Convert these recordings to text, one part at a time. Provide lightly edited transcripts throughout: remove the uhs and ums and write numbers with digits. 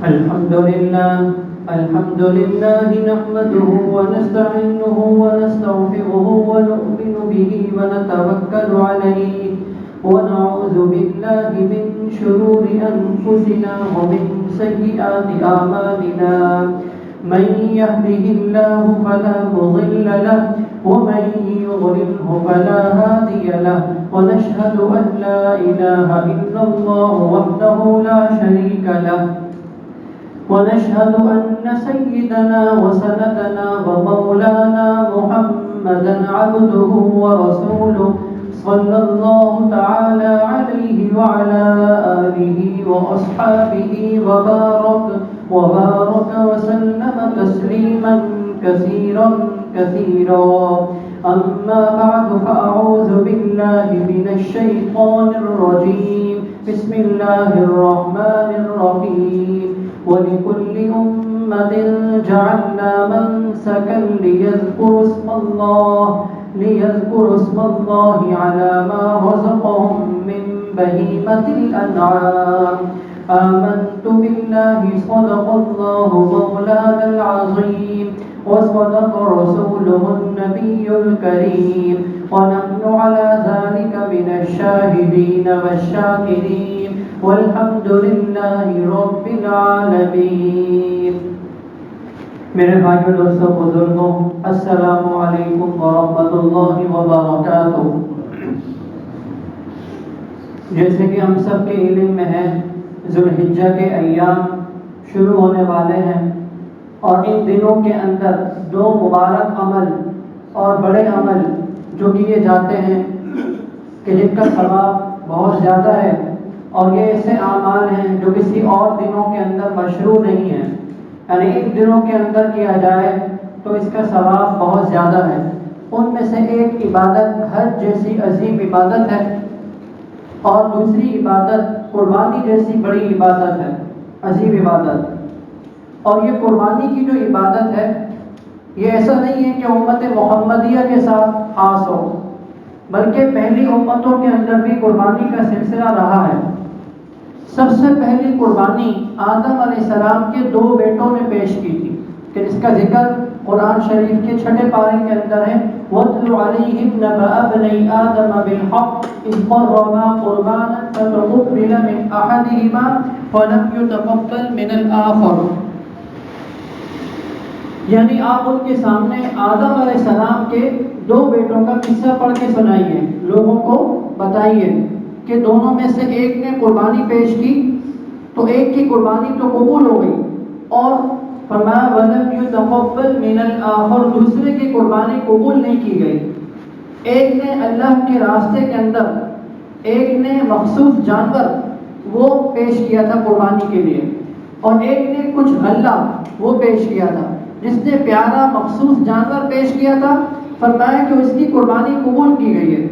الحمد لله نحمده ونستعينه ونستغفره ونؤمن به ونتوكل عليه ونعوذ بالله من شرور أنفسنا ومن سيئات أعمالنا. من يهده الله فلا مضل له ومن يضلله فلا هادي له. ونشهد أن لا إله إلا الله وحده لا شريك له. ونشهد أن سيدنا وسندنا ومولانا محمدا عبده ورسوله صلى الله تعالى عليه وعلى آله وأصحابه وبارك وسلم تسليما كثيرا كثيرا. أما بعد فأعوذ بالله من الشيطان الرجيم. بسم الله الرحمن الرحيم. ولكل أمة جعلنا منسكا ليذكروا اسم الله على ما رزقهم من بهيمة الأنعام. آمنت بالله صدق الله مولانا العظيم وصدق رسوله النبي الكريم ونحن على ذلك من الشاهدين والشاكرين والحمد لله رب العالمین. میرے بھائیوں دوستوں بزرگوں السلام علیکم ورحمۃ اللہ وبرکاتہ. جیسے کہ ہم سب کے علم میں ہے ذوالحجہ کے ایام شروع ہونے والے ہیں اور ان دنوں کے اندر دو مبارک عمل اور بڑے عمل جو کیے جاتے ہیں کہ جن کا ثواب بہت زیادہ ہے اور یہ ایسے اعمال ہیں جو کسی اور دنوں کے اندر مشروع نہیں ہیں، یعنی ان دنوں کے اندر کیا جائے تو اس کا ثواب بہت زیادہ ہے. ان میں سے ایک عبادت حج جیسی عظیم عبادت ہے اور دوسری عبادت قربانی جیسی بڑی عبادت ہے، عظیم عبادت. اور یہ قربانی کی جو عبادت ہے یہ ایسا نہیں ہے کہ امت محمدیہ کے ساتھ خاص ہو، بلکہ پہلی امتوں کے اندر بھی قربانی کا سلسلہ رہا ہے. سب سے پہلی قربانی آدم علیہ السلام کے دو بیٹوں نے پیش کی تھی کہ جس کا ذکر قرآن شریف کے 6 پارے کے اندر ہے. وَاتْلُ عَلَيْهِمْ نَبَأَ ابْنَيْ آدَمَ بِالْحَقِّ إِذْ قَرَّبَا قُرْبَانًا فَتُقُبِّلَ مِنْ أَحَدِهِمَا وَلَمْ يُتَقَبَّلْ مِنَ الْآخَرِ. یعنی آپ ان کے سامنے آدم علیہ السلام کے دو بیٹوں کا قصہ پڑھ کے سنائیے، لوگوں کو بتائیے کہ دونوں میں سے ایک نے قربانی پیش کی تو ایک کی قربانی تو قبول ہو گئی اور فرمایا وَلَمْ يُتَقَبَّلْ مِنَ الْآخَرِ، دوسرے کی قربانی قبول نہیں کی گئی. ایک نے اللہ کے راستے کے اندر ایک نے مخصوص جانور وہ پیش کیا تھا قربانی کے لیے اور ایک نے کچھ غلہ وہ پیش کیا تھا. جس نے پیارا مخصوص جانور پیش کیا تھا فرمایا کہ اس کی قربانی قبول کی گئی ہے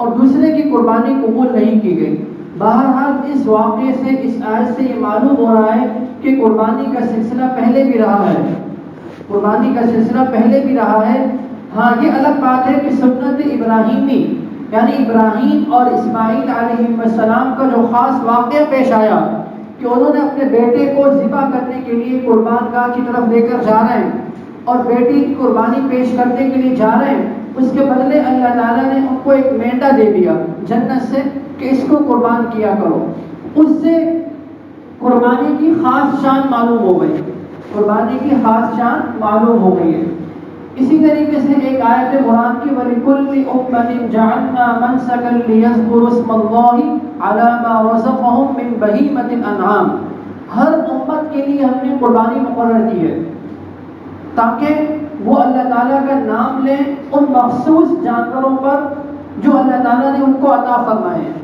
اور دوسرے کی قربانی قبول نہیں کی گئی. بہرحال اس واقعے سے اس آیت سے یہ معلوم ہو رہا ہے کہ قربانی کا سلسلہ پہلے بھی رہا ہے، قربانی کا سلسلہ پہلے بھی رہا ہے. ہاں یہ الگ بات ہے کہ سنت ابراہیمی یعنی ابراہیم اور اسماعیل علیہ السلام کا جو خاص واقعہ پیش آیا کہ انہوں نے اپنے بیٹے کو ذبح کرنے کے لیے قربان گاہ کی طرف لے کر جا رہے ہیں اور بیٹی کی قربانی پیش کرنے کے لیے جا رہے ہیں. اس کے بدلے اللہ تعالیٰ نے ان کو ایک مینڈا دے دیا جنت سے کہ اس کو قربان کیا کرو. اس سے قربانی کی خاص شان معلوم ہو گئی، قربانی کی خاص شان معلوم ہو گئی ہے. اسی طریقے سے ایک آیت قرآن کی وَلِكُلِّ أُمَّةٍ جَعَلْنَا مَنْسَكًا لِيَذْكُرُوا اسْمَ اللَّهِ عَلَى مَا رَزَقَهُم مِّن بَهِيمَةِ الْأَنْعَامِ. ہر امت کے لیے ہم نے قربانی مقرر کی ہے تاکہ وہ اللہ تعالیٰ کا نام لیں ان مخصوص جانوروں پر جو اللہ تعالیٰ نے ان کو عطا فرمائے ہیں.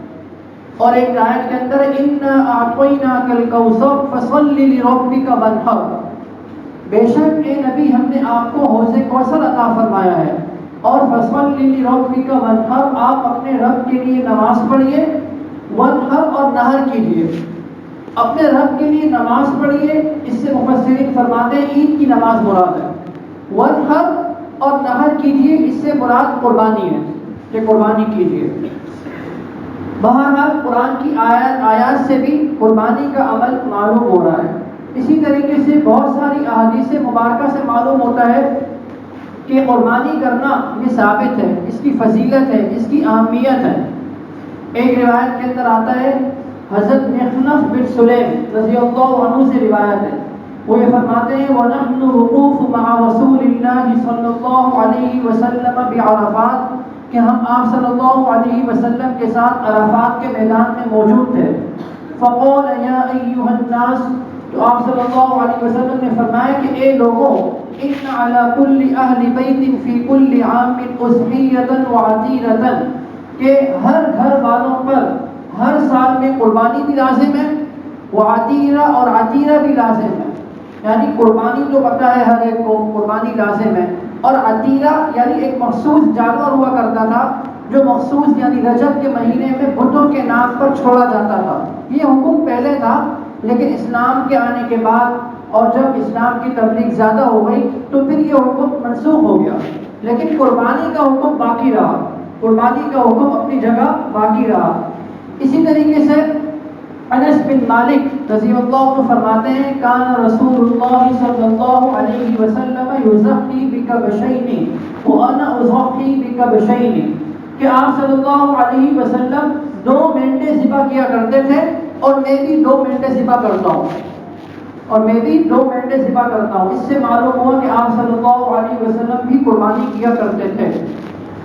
اور ایک آیت کے اندر اِنَّا أَعْطَيْنَاكَ الْكَوْثَرَ فَصَلِّ لِرَبِّكَ وَانْحَرْ، بے شک اے نبی ہم نے آپ کو حوض کوثر عطا فرمایا ہے اور فَصَلِّ لِرَبِّكَ وَانْحَرْ، آپ اپنے رب کے لیے نماز پڑھیے، وانحر اور نہر کیجیے. اپنے رب کے لیے نماز پڑھیے، اس سے مفسرین فرماتے ہیں عید کی نماز مراد ہے. وانحر اور نہر کیجیے، اس سے مراد قربانی ہے کہ قربانی کیجیے. بہرحال قرآن کی آیات سے بھی قربانی کا عمل معلوم ہو رہا ہے. اسی طریقے سے بہت ساری احادیث مبارکہ سے معلوم ہوتا ہے کہ قربانی کرنا یہ ثابت ہے، اس کی فضیلت ہے، اس کی اہمیت ہے۔ ایک روایت کے اندر آتا ہے، حضرت مخنف بن سلیم رضی اللہ عنہ سے روایت ہے، وہ یہ فرماتے ہیں وَنَحْنُ وُقُوفُ مَعَ رَسُولِ اللَّهِ صلی اللہ علیہ وسلم بعرفات، کہ ہم آپ صلی اللہ علیہ وسلم کے ساتھ عرفات کے میدان میں موجود تھے۔ فَقَالَ يَا أَيُّهَا النَّاسُ، تو آپ صلی اللہ علیہ وسلم نے فرمایا کہ اے لوگوں، إِنَّ عَلَى كُلِّ أَهْلِ بَيْتٍ فِي كُلِّ عَامٍ أُضْحِيَّةً وَعَتِيرَةً، کہ ہر گھر والوں پر ہر سال میں قربانی بھی لازم ہے، وعتیرہ اور عتیرہ بھی لازم ہے، یعنی قربانی تو پتہ ہے ہر ایک کو قربانی لازم ہے، اور عتیرہ یعنی ایک مخصوص جانور ہوا کرتا تھا جو مخصوص یعنی رجب کے مہینے میں بتوں کے نام پر چھوڑا جاتا تھا۔ یہ حکم پہلے تھا، لیکن اسلام کے آنے کے بعد اور جب اسلام کی تبلیغ زیادہ ہو گئی تو پھر یہ حکم منسوخ ہو گیا، لیکن قربانی کا حکم باقی رہا، قربانی کا حکم اپنی جگہ باقی رہا۔ اسی طریقے سے انس بن مالک رضی اللہ عنہ فرماتے ہیں کان رسول اللہ صلی اللہ علیہ وسلم یضحی بکبشین وانا اضحی بکبشین، کہ آپ صلی اللہ علیہ وسلم 2 مینڈے ذبح کیا کرتے تھے اور میں بھی 2 مینڈے ذبح کرتا ہوں، اور میں بھی 2 مینڈے ذبح کرتا ہوں۔ اس سے معلوم ہوا کہ آپ صلی اللہ علیہ وسلم بھی قربانی کیا کرتے تھے۔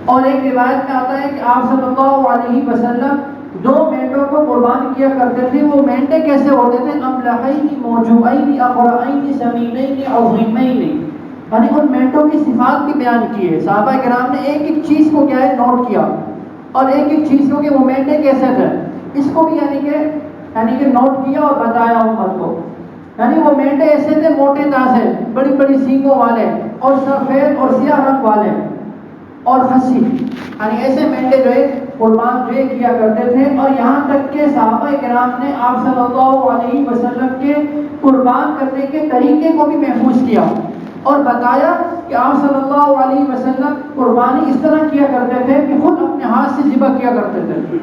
اور ایک روایت میں آتا ہے کہ آپ صلی اللہ علیہ وسلم 2 مینڈوں کو قربان کیا کرتے تھے۔ وہ مینڈے کیسے ہوتے تھے؟ املحین موجوعین اقرعین سمینین عظیمین، یعنی ان مینڈوں کی صفات بھی بیان کی ہے۔ صحابہ کرام نے ایک ایک چیز کو کیا ہے نوٹ کیا، اور ایک ایک چیز کو کہ وہ مینڈے کیسے تھے اس کو بھی یعنی کہ نوٹ کیا اور بتایا امت کو۔ یعنی وہ مینڈے ایسے تھے موٹے تازے، بڑی بڑی سینگوں والے اور سفید اور سیاہ رنگ والے اور ہنسی، یعنی ایسے مینڈے جو ہے قربان جو کیا کرتے تھے۔ اور یہاں تک کہ صحابہ کرام نے آپ صلی اللہ علیہ وسلم کے قربان کرنے کے طریقے کو بھی محفوظ کیا اور بتایا کہ آپ صلی اللہ علیہ وسلم قربانی اس طرح کیا کرتے تھے کہ خود اپنے ہاتھ سے ذبح کیا کرتے تھے،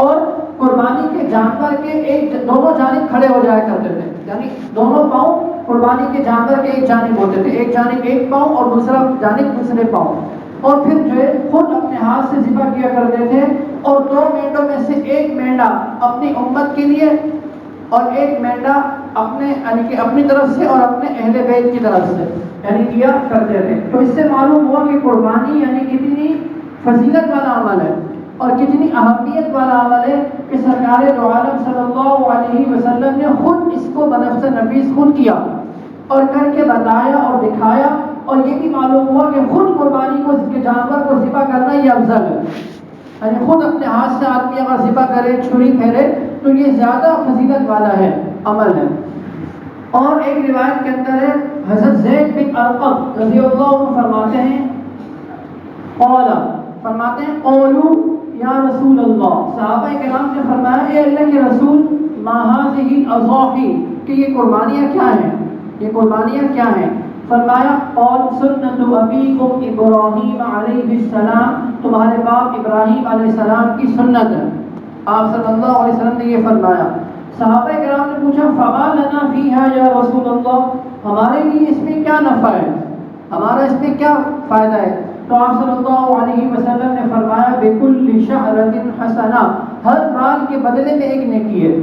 اور قربانی کے جانور کے دونوں جانب کھڑے ہو جایا کرتے تھے، یعنی دونوں پاؤں قربانی کے جانور کے ایک جانب ہوتے تھے، ایک جانب ایک پاؤں اور دوسرا جانب دوسرے پاؤں، اور پھر جو ہے خود اپنے ہاتھ سے ذبح کیا کرتے تھے۔ اور 2 مینڈوں میں سے ایک مینڈا اپنی امت کے لیے اور ایک مینڈا اپنے یعنی کہ اپنی طرف سے اور اپنے اہل بیت کی طرف سے یعنی کیا کرتے تھے۔ تو اس سے معلوم ہوا کہ قربانی یعنی کتنی فضیلت والا عمل ہے اور کتنی اہمیت والا عمل ہے کہ سرکار دو عالم صلی اللہ علیہ وسلم نے خود اس کو بنفس نفیس خود کیا اور کر کے بتایا اور دکھایا۔ اور یہ بھی معلوم ہوا کہ خود قربانی کو کے جانور کو ذبح کرنا یہ افضل ہے، یعنی خود اپنے ہاتھ سے آدمی اگر ذبح کرے چھری پھیرے تو یہ زیادہ فضیلت والا ہے عمل ہے۔ اور ایک روایت کے اندر ہے حضرت زید بن ارقم رضی اللہ عنہ فرماتے ہیں قولوا یا رسول اللہ، صحابہ کرام نے فرمایا اے اللہ کے رسول ما هذه الاضاحی، کہ یہ قربانیاں کیا ہیں، یہ قربانیاں کیا ہیں؟ فرمایا قال سنت ابیکم ابراہیم علیہ السلام، تمہارے باپ ابراہیم علیہ السلام کی سنت ہے۔ آپ صلی اللہ علیہ وسلم نے یہ فرمایا۔ صحابہ کرام نے پوچھا فما لنا فیہا یا رسول اللہ، ہمارے لیے اس میں کیا نفع ہے، ہمارا اس میں کیا فائدہ ہے؟ تو آپ صلی اللہ علیہ وسلم نے فرمایا بکل شعرۃ حسنہ، ہر بال کے بدلے میں ایک نیکی ہے،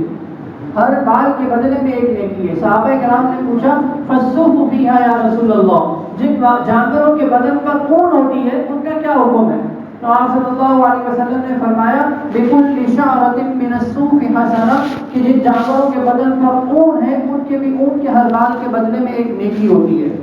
ہر بال کے بدلے میں ایک نیکی ہے۔ صحابہ کرام نے پوچھا فالسوف فیہا یا رسول اللہ، جن جانوروں کے بدن پر اون ہوتی ہے ان کا کیا حکم ہے؟ تو آپ صلی اللہ علیہ وسلم نے فرمایا بکل شعرۃ من الصوف حسنہ، کہ جن جانوروں کے بدن پر اون ہے ان کے بھی اون کے ہر بال کے بدلے میں ایک نیکی ہوتی ہے۔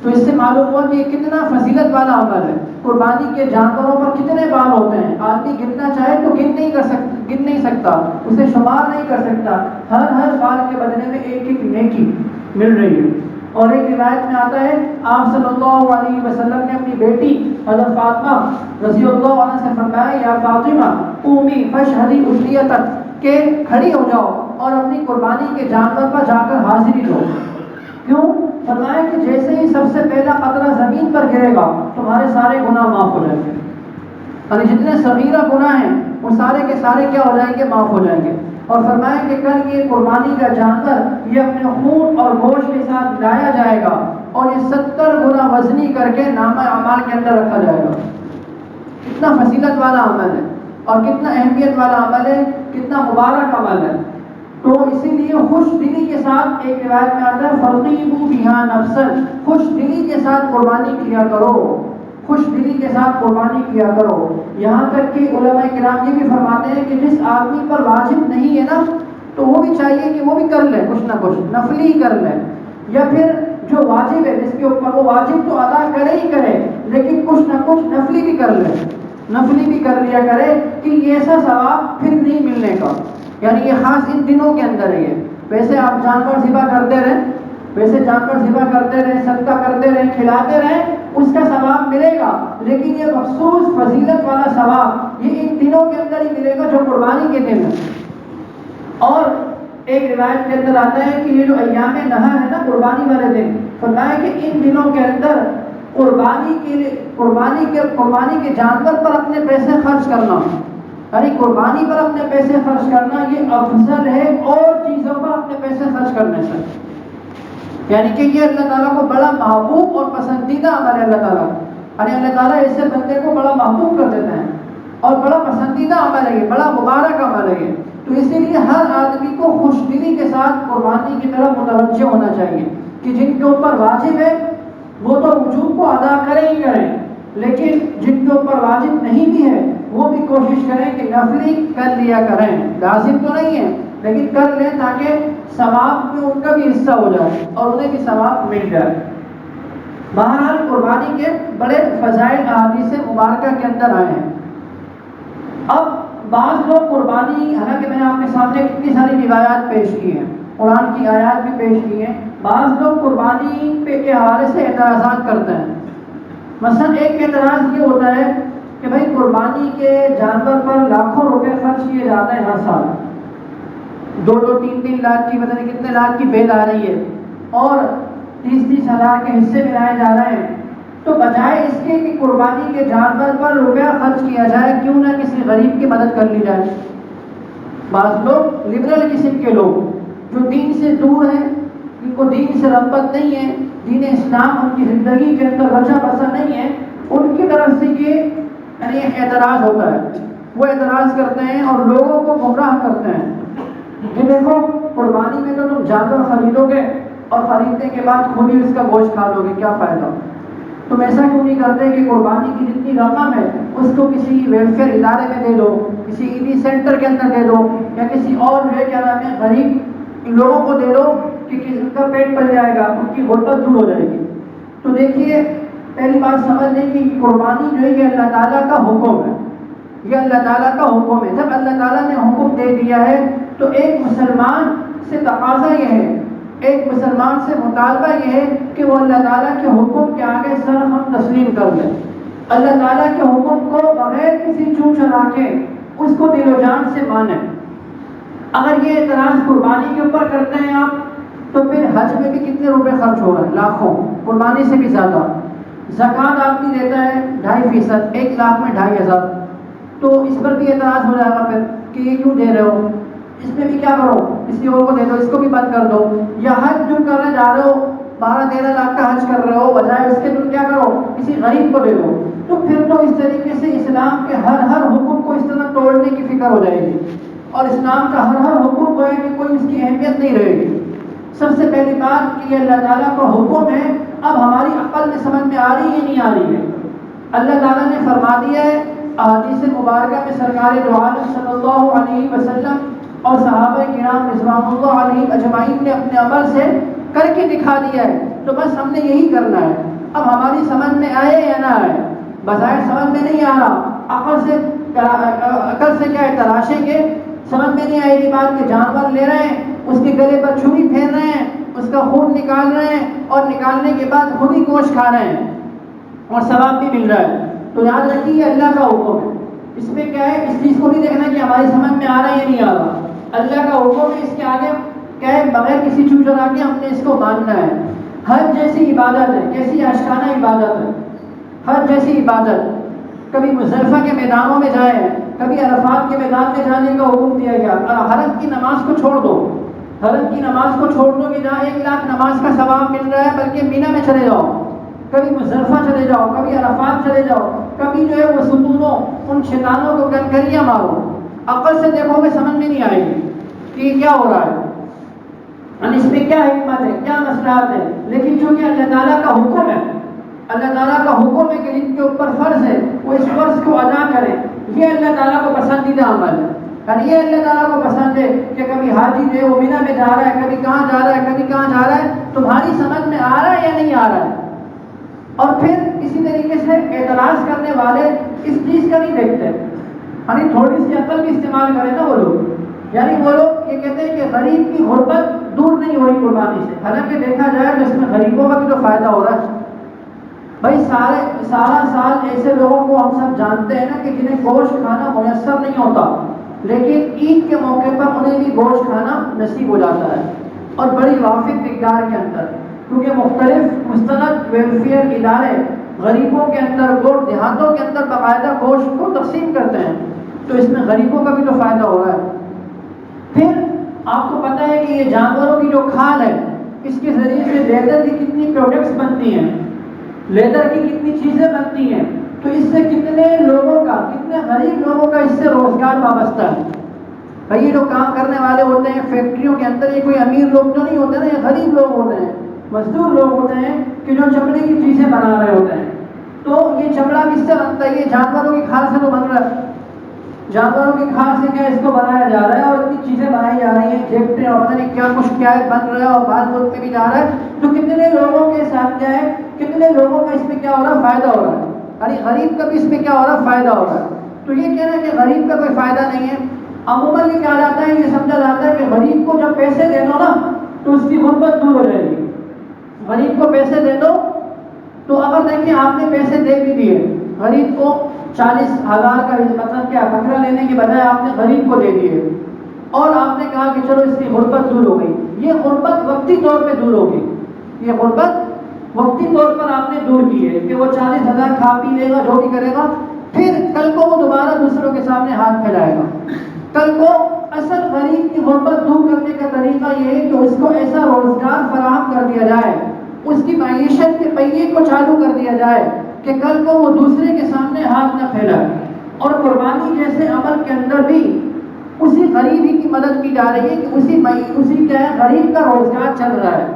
تو اس سے معلوم ہوا کہ یہ کتنا فضیلت والا عمل ہے۔ قربانی کے جانوروں پر کتنے بال ہوتے ہیں، آدمی گننا چاہے تو گن نہیں سکتا، اسے شمار نہیں کر سکتا، ہر بال کے بدلے میں ایک ایک نیکی مل رہی ہے۔ اور ایک روایت میں آتا ہے آپ صلی اللہ علیہ وسلم نے اپنی بیٹی حضرت فاطمہ رضی اللہ عنہ سے فرمایا یا فاطمہ قومی فاشہدی اضحیتک، کہ کھڑی ہو جاؤ اور اپنی قربانی کے جانور پر جا کر حاضری دو۔ کیوں؟ فرمایا کہ جیسے ہی سب سے پہلا قطرہ زمین پر گرے گا تمہارے سارے گناہ معاف ہو جائیں گے، اور جتنے صغیرہ گناہ ہیں وہ سارے کے سارے کیا ہو جائیں گے؟ معاف ہو جائیں گے۔ اور فرمایا کہ کل یہ قربانی کا جانور یہ اپنے خون اور گوشت کے ساتھ لایا جائے گا اور یہ 70 گنا وزنی کر کے نامہ اعمال کے اندر رکھا جائے گا. کتنا فضیلت والا عمل ہے اور کتنا اہمیت والا عمل ہے، کتنا مبارک عمل ہے. تو اسی لیے خوش دلی کے ساتھ ایک روایت میں آتا ہے فَرْقِيبُوا بِهَا نَفْسًا، خوش دلی کے ساتھ قربانی کیا کرو، خوش دلی کے ساتھ قربانی کیا کرو. یہاں تک کہ علماء کرام یہ بھی فرماتے ہیں کہ جس آدمی پر واجب نہیں ہے نا تو وہ بھی چاہیے کہ وہ بھی کر لے، کچھ نہ کچھ نفلی کر لے، یا پھر جو واجب ہے جس کے اوپر وہ واجب تو ادا کرے ہی کرے لیکن کچھ نہ کچھ نفلی بھی کر لے، نفلی بھی کر لیا کرے کہ یہ ایسا ثواب پھر نہیں ملنے کا. یعنی یہ خاص ان دنوں کے اندر ہے. ویسے آپ جانور ذبح کرتے رہیں، ویسے جانور ذبح کرتے رہیں، صدقہ کرتے رہیں، کھلاتے رہیں، اس کا ثواب ملے گا، لیکن یہ مخصوص فضیلت والا ثواب یہ ان دنوں کے اندر ہی ملے گا جو قربانی کے دن ہے. اور ایک روایت کے اندر آتا ہے کہ یہ جو ایام نہر ہے نا قربانی والے دن، فرمایا کہ ان دنوں کے اندر قربانی کے جانور پر اپنے پیسے خرچ کرنا، یعنی قربانی پر اپنے پیسے خرچ کرنا یہ افضل ہے اور چیزوں پر اپنے پیسے خرچ کرنے سے. یعنی کہ یہ اللہ تعالیٰ کو بڑا محبوب اور پسندیدہ عمل ہے. اللہ تعالیٰ یعنی اللہ تعالیٰ ایسے بندے کو بڑا محبوب کر دیتے ہیں اور بڑا پسندیدہ عمل ہے، یہ بڑا مبارک عمل ہے. تو اسی لیے ہر آدمی کو خوش دلی کے ساتھ قربانی کی طرف متوجہ ہونا چاہیے کہ جن کے اوپر واجب ہے وہ تو وجوب کو ادا کریں ہی کریں، لیکن جن کے اوپر واجب نہیں بھی ہے وہ بھی کوشش کریں کہ نفلی کر لیا کریں. لازم تو نہیں ہے لیکن کر لیں تاکہ ثواب میں ان کا بھی حصہ ہو جائے اور انہیں بھی ثواب مل جائے. بہرحال قربانی کے بڑے فضائل احادیث مبارکہ کے اندر آئے ہیں. اب بعض لوگ قربانی، حالانکہ میں نے آپ کے سامنے کتنی ساری روایات پیش کی ہیں، قرآن کی آیات بھی پیش کی ہیں، بعض لوگ قربانی کے حوالے سے اعتراضات کرتے ہیں. مثلا ایک اعتراض یہ ہوتا ہے کہ بھائی قربانی کے جانور پر لاکھوں روپے خرچ کیے جاتے ہیں ہر سال، 2-2 3-3 لاکھ کی، پتہ نہیں کتنے لاکھ کی بیل آ رہی ہے اور 30-30 ہزار کے حصے ملائے جا رہے ہیں. تو بجائے اس کے کہ قربانی کے جانور پر روپیہ خرچ کیا جائے کیوں نہ کسی غریب کی مدد کر لی جائے. بعض لوگ لبرل قسم کے لوگ جو دین سے دور ہیں، ان کو دین سے رغبت نہیں ہے، دین اسلام ان کی زندگی کے اندر رچا بسا نہیں ہے، ان کی طرف سے یہ یعنی اعتراض ہوتا ہے. وہ اعتراض کرتے ہیں اور لوگوں کو گمراہ کرتے ہیں کہ دیکھو قربانی میں تو تم جانور خریدو گے اور خریدنے کے بعد خود ہی اس کا گوشت کھا لو گے، کیا فائدہ. تم ایسا کیوں نہیں کرتے کہ قربانی کی جتنی رقم ہے اس کو کسی ویلفیئر ادارے میں دے دو، کسی عیدی سینٹر کے اندر دے دو، یا کسی اور جو ہے کیا نام ہے غریب لوگوں کو دے دو کہ ان کا پیٹ پل جائے گا، ان کی غربت دور ہو جائے گی. تو دیکھیے پہلی بات سمجھ لیں کہ قربانی جو ہے یہ اللہ تعالیٰ کا حکم ہے، یہ اللہ تعالیٰ کا حکم ہے. جب اللہ تعالیٰ نے حکم دے دیا ہے تو ایک مسلمان سے تقاضا یہ ہے، ایک مسلمان سے مطالبہ یہ ہے کہ وہ اللہ تعالیٰ کے حکم کے آگے سر ہم تسلیم کر لیں، اللہ تعالیٰ کے حکم کو بغیر کسی چون چرا کے اس کو دل و جان سے مانیں. اگر یہ اعتراض قربانی کے اوپر کرتے ہیں آپ تو پھر حج میں بھی کتنے روپے خرچ ہو رہے ہیں، لاکھوں، قربانی سے بھی زیادہ. زکوٰۃ آدمی دیتا ہے 2.5%، 1 لاکھ میں 2.500، تو اس پر بھی اعتراض ہو جائے گا پھر کہ یہ کیوں دے رہے ہو، اس میں بھی کیا کرو، کسی اور کو دے دو، اس کو بھی بند کر دو. یا حج جو کرنے جا رہے ہو 12-13 لاکھ کا حج کر رہے ہو، بجائے اس کے تم کیا کرو کسی غریب کو دے دو. تو پھر تو اس طریقے سے اسلام کے ہر حکم کو اس طرح توڑنے کی فکر ہو جائے گی اور اسلام کا ہر حکم کو ہے کہ کوئی اس کی اہمیت نہیں رہے گی. سب سے پہلی بات کہ یہ اللہ تعالیٰ کا حکم ہے، اب ہماری عقل میں سمجھ میں آ رہی ہے نہیں آ رہی ہے. اللہ تعالیٰ نے فرما دیا ہے احادیث مبارکہ میں، سرکار دو عالم صلی اللہ علیہ وسلم اور صحابہ کرام رضوان اللہ علیہ اجمعین نے اپنے عمل سے کر کے دکھا دیا ہے. تو بس ہم نے یہی کرنا ہے. اب ہماری سمجھ میں آئے یا نہ آئے، بظاہر سمجھ میں نہیں آ رہا، عقل سے کیا ہے تلاشیں گے، سمجھ میں نہیں آئے گی بات کہ جانور لے رہے ہیں، اس کے گلے پر چھری پھیر رہے ہیں، اس کا خون نکال رہے ہیں اور نکالنے کے بعد خود ہی گوشت کھا رہے ہیں اور ثواب بھی مل رہا ہے. تو یاد رکھیے اللہ کا حکم ہے، اس میں کیا ہے، اس چیز کو نہیں دیکھنا کہ ہماری سمجھ میں آ رہا ہے یا نہیں آ رہا. اللہ کا حکم ہے، اس کے آگے کیا ہے بغیر کسی چون چرا کے ہم نے اس کو ماننا ہے. حج جیسی عبادت ہے، کیسی عاشقانہ عبادت ہے حج جیسی عبادت. کبھی مزدلفہ کے میدانوں میں جائیں، کبھی عرفات کے میدان میں جانے کا حکم دیا گیا، حرم کی نماز کو چھوڑ دو، حرم کی نماز کو چھوڑ دو کہ جہاں 1,00,000 نماز کا ثواب مل رہا ہے، بلکہ مینا میں چلے جاؤ، کبھی مزدلفہ چلے جاؤ، کبھی عرفات چلے جاؤ، کبھی جو ہے وہ ستونوں ان شیطانوں کو کنکریاں مارو، عقل سے دیکھو گے سمجھ میں نہیں آئے گی کہ یہ کیا ہو رہا ہے، اس میں کیا حکمت ہے، کیا مصلحت ہے، لیکن چونکہ اللہ تعالیٰ کا حکم ہے، اللہ تعالیٰ کا حکم ہے کہ جن کے اوپر فرض ہے وہ اس فرض کو ادا کریں، یہ اللہ تعالیٰ کو پسندیدہ عمل ہے۔ یعنی یہ اللہ تعالیٰ کو پسند ہے کہ کبھی حاجی جو ہے وہ مینا میں جا رہا ہے، کبھی کہاں جا رہا ہے، کبھی کہاں جا رہا ہے، تمہاری سمجھ میں آ رہا ہے یا نہیں آ رہا ہے۔ اور پھر اسی طریقے سے اعتراض کرنے والے اس چیز کا نہیں دیکھتے، یعنی تھوڑی سی عقل بھی استعمال کریں نا وہ لوگ، یعنی وہ لوگ یہ کہتے ہیں کہ غریب کی غربت دور نہیں ہوئی قربانی سے، حالانکہ دیکھا جائے تو اس میں غریبوں کا بھی تو فائدہ ہو رہا ہے۔ بھائی سارا سال ایسے لوگوں کو ہم سب جانتے ہیں نا کہ جنہیں گوشت کھانا میسر نہیں ہوتا، لیکن عید کے موقع پر انہیں بھی گوشت کھانا نصیب ہو جاتا ہے، اور بڑی وافر مقدار کے اندر، کیونکہ مختلف مستند ویلفیئر ادارے غریبوں کے اندر، دیہاتوں کے اندر باقاعدہ گوشت کو تقسیم کرتے ہیں، تو اس میں غریبوں کا بھی تو فائدہ ہو رہا ہے۔ پھر آپ کو پتہ ہے کہ یہ جانوروں کی جو کھال ہے، اس کے ذریعے سے لیدر کی کتنی پروڈکٹس بنتی ہیں، لیدر کی کتنی چیزیں بنتی ہیں، تو اس سے کتنے لوگوں کا، کتنے غریب لوگوں کا اس سے روزگار وابستہ ہے۔ بھائی یہ جو کام کرنے والے ہوتے ہیں فیکٹریوں کے اندر، یہ کوئی امیر لوگ تو نہیں ہوتے نا، یہ غریب لوگ ہوتے ہیں، مزدور لوگ ہوتے ہیں کہ جو چمڑے کی چیزیں بنا رہے ہوتے ہیں۔ تو یہ چمڑا کس سے بنتا ہے؟ یہ جانوروں کی کھال سے تو بن رہا ہے، جانوروں کی کھال سے کیا اس کو بنایا جا رہا ہے، اور اتنی چیزیں بنائی جا رہی ہیں، دیکھتے ہیں اور پتہ نہیں کیا کچھ کیا ہے بن رہا ہے، اور بعض ملک میں بھی جا رہا ہے، تو کتنے لوگوں کے ساتھ کیا ہے، کتنے لوگوں کا اس میں کیا ہو رہا ہے، فائدہ ہو رہا ہے، یعنی غریب کا بھی اس میں کیا ہو رہا ہے، فائدہ ہو رہا ہے۔ تو یہ کہنا ہے کہ غریب کا کوئی فائدہ نہیں ہے، عموماً یہ کہا جاتا ہے، یہ سمجھا جاتا ہے کہ غریب کو جب پیسے دے دو نا تو اس کی غربت دور ہو جائے گی۔ غریب کو پیسے دے دو تو اگر دیکھیں آپ نے پیسے دے بھی دیے، غریب کو 40,000 کا مطلب کیا بکرا لینے کے بجائے آپ نے غریب کو دے دیے، اور آپ نے کہا کہ چلو اس کی غربت دور ہو گئی، یہ غربت وقتی طور پہ دور ہوگی، یہ غربت وقتی طور پر آپ نے دور کی ہے کہ وہ 40,000 کھا پی لے گا، جو بھی کرے گا، پھر کل کو وہ دوبارہ دوسروں کے سامنے ہاتھ پھیلائے گا۔ کل کو اصل غریب کی غربت دور کرنے کا طریقہ یہ ہے کہ اس کو ایسا روزگار فراہم کر دیا جائے، اس کی معیشت کے پہیے کو چالو کر دیا جائے کہ کل کو وہ دوسرے کے سامنے ہاتھ نہ پھیلائے۔ اور قربانی جیسے عمل کے اندر بھی اسی غریب ہی کی مدد کی جا رہی ہے کہ اسی کیا ہے، غریب کا روزگار چل رہا ہے،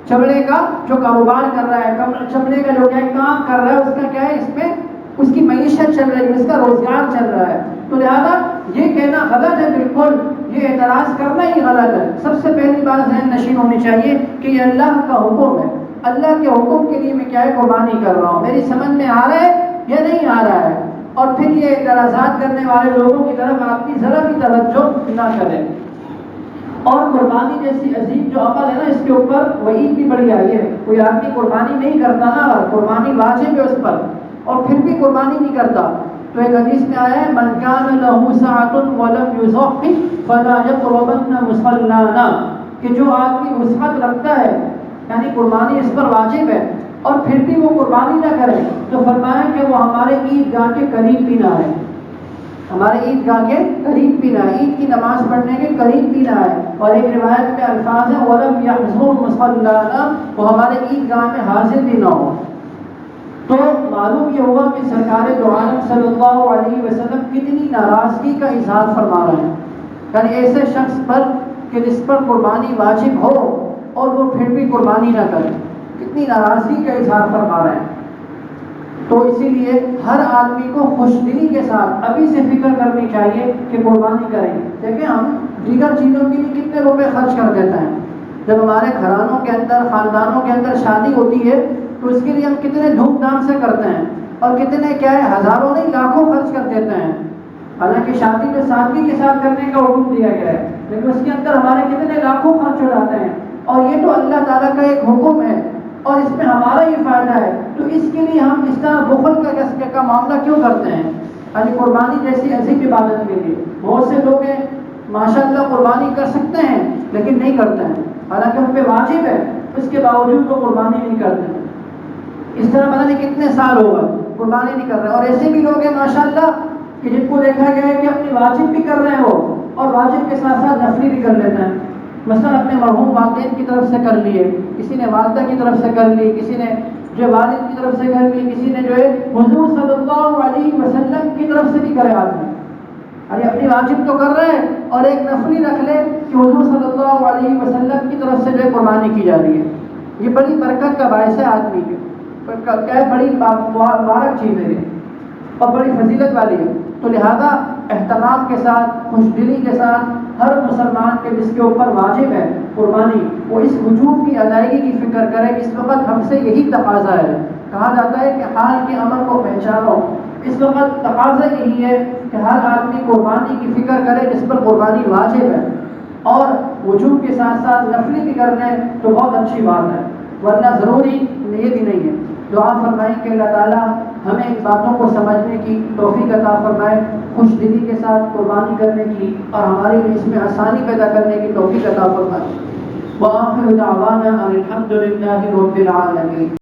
چمڑے کا جو کاروبار کر رہا ہے، چمڑے کا جو کیا کام کر رہا ہے، اس کا کیا ہے، اس میں اس کی معیشت چل رہی ہے، اس کا روزگار چل رہا ہے۔ تو لہذا یہ کہنا غلط ہے، بالکل یہ اعتراض کرنا ہی غلط ہے۔ سب سے پہلی بات ذہن نشین ہونی چاہیے کہ یہ اللہ کا حکم ہے، اللہ کے حکم کے لیے میں کیا ہے قربانی کر رہا ہوں، میری سمجھ میں آ رہا ہے یا نہیں آ رہا ہے۔ اور پھر یہ اعتراضات کرنے والے لوگوں کی طرف آپ کی ذرا بھی توجہ نہ کریں۔ اور قربانی جیسی عظیم جو عمل ہے نا، اس کے اوپر وعید بھی بڑی آئی ہے، کوئی آدمی قربانی نہیں کرتا نا، قربانی واجب ہے اس پر، اور پھر بھی قربانی نہیں کرتا، تو ایک حدیث میں آیا ہے من کان لہ سعۃ ولم یضحی فلا یقربن مصلانا، کہ جو آدمی وسعت رکھتا ہے یعنی قربانی اس پر واجب ہے اور پھر بھی وہ قربانی نہ کرے، تو فرمایا کہ وہ ہمارے عیدگاہ کے قریب بھی نہ آئے، ہمارے عیدگاہ کے قریب بھی نہ آئے، عید کی نماز پڑھنے کے قریب بھی نہ آئے۔ اور ایک روایت میں الفاظ ہیں وَلَمْ يَحْضُرْ مُصَلَّانَا، وہ ہمارے عیدگاہ میں حاضر بھی نہ ہو۔ تو معلوم یہ ہوا کہ سرکار دو عالم صلی اللہ علیہ وسلم کتنی ناراضگی کا اظہار فرما رہے ہیں، یعنی ایسے شخص پر کہ جس پر قربانی واجب ہو اور وہ پھر بھی قربانی نہ کرے، کتنی ناراضگی کا اظہار فرما رہے ہیں۔ تو اسی لیے ہر آدمی کو خوش دلی کے ساتھ ابھی سے فکر کرنی چاہیے کہ قربانی کریں۔ دیکھیں ہم دیگر چیزوں کے لیے کتنے روپے خرچ کر دیتے ہیں، جب ہمارے گھرانوں کے اندر، خاندانوں کے اندر شادی ہوتی ہے تو اس کے لیے ہم کتنے دھوم دھام سے کرتے ہیں، اور کتنے کیا ہے ہزاروں نہیں لاکھوں خرچ کر دیتے ہیں، حالانکہ شادی تو سادگی کے ساتھ کرنے کا حکم دیا گیا ہے، لیکن اس کے اندر ہمارے کتنے لاکھوں خرچ ہو جاتے ہیں، اور یہ تو اللہ تعالیٰ کا ایک حکم ہے اور اس میں ہمارا یہ فائدہ ہے، تو اس کے لیے ہم اس طرح بخل کا معاملہ کیوں کرتے ہیں؟ یعنی قربانی جیسی عظیم عبادت کے لیے بہت سے لوگ ہیں ماشاءاللہ قربانی کر سکتے ہیں لیکن نہیں کرتے ہیں، حالانکہ ان پہ واجب ہے، اس کے باوجود وہ قربانی نہیں کرتے ہیں۔ اس طرح پتہ نہیں کتنے سال ہو گئے قربانی نہیں کر رہے. اور ایسے بھی لوگ ہیں ماشاءاللہ کہ جن کو دیکھا گیا ہے کہ اپنی واجب بھی کر رہے ہیں وہ، اور واجب کے ساتھ ساتھ نفلی بھی کر لیتے ہیں. مثلا اپنے مرحوم والدین کی طرف سے کر لیے، کسی نے والدہ کی طرف سے کر لی، کسی نے جو والد کی طرف سے کر لی، کسی نے جو ہے حضور صلی اللہ علیہ وسلم کی طرف سے بھی کرے آدمی. ارے اپنی واجب تو کر رہے ہیں اور ایک نفلی رکھ لے کہ حضور صلی اللہ علیہ وسلم کی طرف سے جو ہے قربانی کی جا رہی ہے. یہ بڑی برکت کا باعث ہے آدمی کے، کیا بڑی مبارک چیز ہے یہ اور بڑی فضیلت والی ہے. تو لہذا اہتمام کے ساتھ، خوش دلی کے ساتھ ہر مسلمان کے جس کے اوپر واجب ہے قربانی، وہ اس وجوب کی ادائیگی کی فکر کرے. اس وقت ہم سے یہی تقاضا ہے. کہا جاتا ہے کہ حال کے امر کو پہچانو. اس وقت تقاضا یہی ہے کہ ہر آدمی قربانی کی فکر کرے جس پر قربانی واجب ہے، اور وجوب کے ساتھ ساتھ نفلی بھی کر لیں تو بہت اچھی بات ہے، ورنہ ضروری یہ بھی نہیں ہے. دعا فرمائیں کہ اللہ تعالیٰ ہمیں ان باتوں کو سمجھنے کی توفیق عطا فرمائے، خوش دلی کے ساتھ قربانی کرنے کی اور ہمارے لیے اس میں آسانی پیدا کرنے کی توفیق عطا فرمائے. وآخر دعوانا ان الحمد للہ رب العالمین.